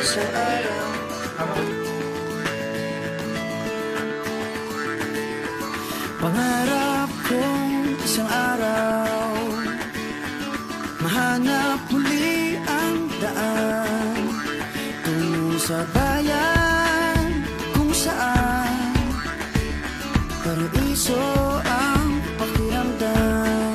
isang araw. Pangarap kong isang araw mahanap muli ang daan tungo sa bayan kung saan paraiso ang pakiramdam.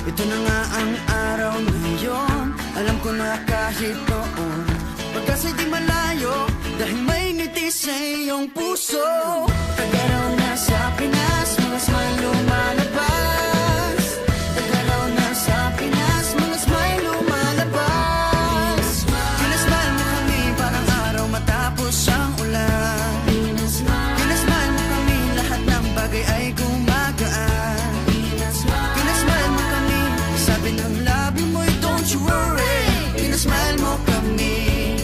Ito na nga ang araw na yun. Alam ko na kahit noon pagkasa'y di malayo, dahil may ngiti sa iyong puso. Tagaraw na sa Pinas, mga smile lumalabas. Tagaraw na sa Pinas, mga smile lumalabas. Pinasmile mo kami parang araw matapos ang ulan. Pinasmile mo kami, lahat ng bagay ay gumagaan. Pinasmile mo kami, sabi ng labi mo'y don't you worry. Pinasmile mo kami,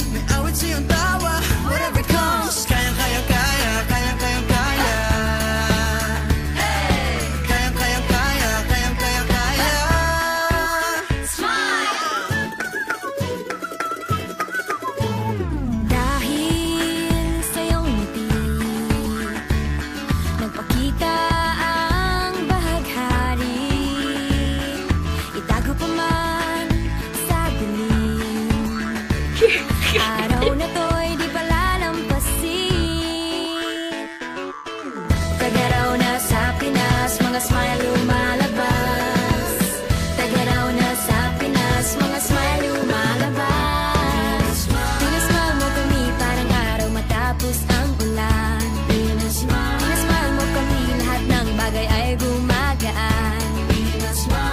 may awit sa iyong tawa, whatever comes. Kaya kaya kaya, kaya kaya kaya. Kaya kaya kaya, kaya kaya kaya. Dahil sa iyong ngiti, nagpakita ang bahaghari. Itago pa man sa dilim, araw na to'y di palalampasin. Tagaraw na sa Pinas, mga smile lumalabas. Tagaraw na sa Pinas, mga smile lumalabas. Pinasmile mo kami parang araw matapos ang ulan. Pinasmile mo kami, lahat ng bagay ay gumagaan.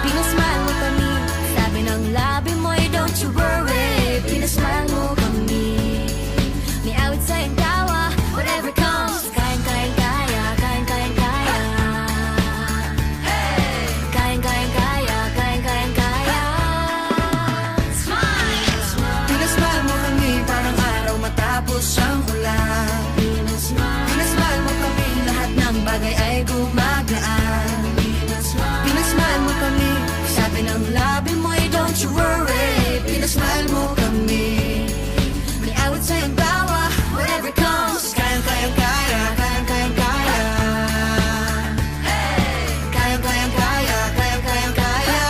Pinasmile mo kami, sabi ng labi mo'y don't you worry. Pinasmile mo kami, may awit sa iyong tawa, whatever comes. Kayang kayang kaya, kayang kayang kaya. Kayang kayang kaya, kayang kayang kaya. Pinasmile mo kami parang araw matapos ang ulan. Pinasmile mo kami, lahat ng bagay ay gumagaan. Pinasmile mo kami, sabi ng labi mo'y don't you worry. Pinasmile mo kami, may awit sa iyong tawa, whatever comes. Kayang kayang kaya, kayang kayang kaya. Kayang kayang kaya, kayang kayang kaya.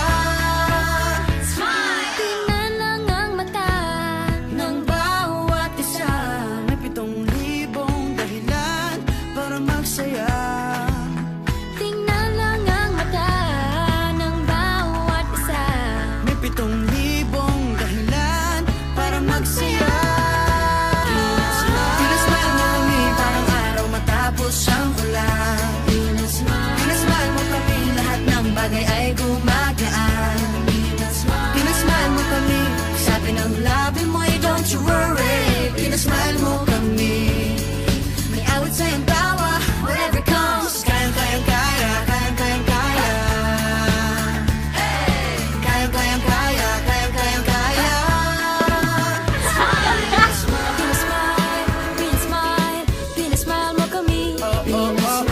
Tingnan lang ang mata Ng bawat isa, may 7,000 dahilan para magsaya. Tingnan lang ang mata ng bawat isa. May 7,000 dahilan para magsaya. Pinasmile mo kami parang araw matapos ang ulan. Pinasmile mo kami, lahat ng bagay ay gumagaan. Pinasmile mo kami, sabi ng labi mo'y don't you worry. Pinasmile mo kami, may awit sa iyong tawa, whatever comes. Kayang kayang kaya, kayang kayang kaya. Kayang kayang kaya, kayang kayang kaya. Pinasmile, pinasmile, pinasmile mo kami. Pinasmile,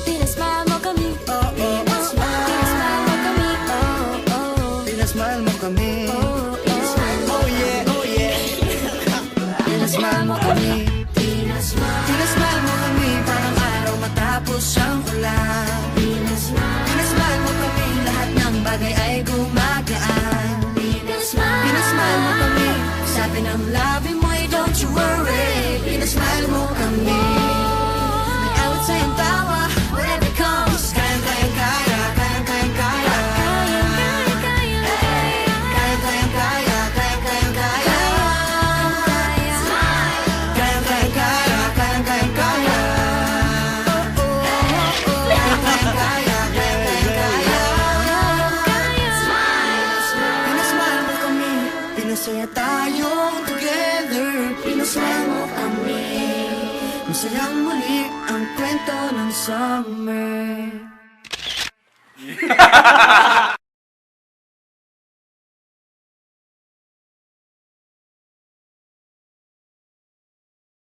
pinasmile mo kami. Pinasmile mo kami. Pinasmile mo kami. Oh yeah, oh yeah. Pinasmile mo kami. Pinasmile mo kami parang araw matapos ang ulan. Pinasmile mo kami, lahat ng bagay ay gumagaan. Pinasmile mo kami, sabi ng labi mo'y don't you worry. Pinasmile mo kami, may awit sa iyong tawa, whatever comes. Kayang kayang kaya, kayang kayang kaya. Kayang kayang kaya, kayang kayang kaya. Kayang kayang kaya, kayang kayang kaya. Kayang kayang kaya, kayang kayang kaya. Pinasmile mo kami, pinasaya tayong together. Pinasmile mo kami, masayang muli ang kwento ng summer.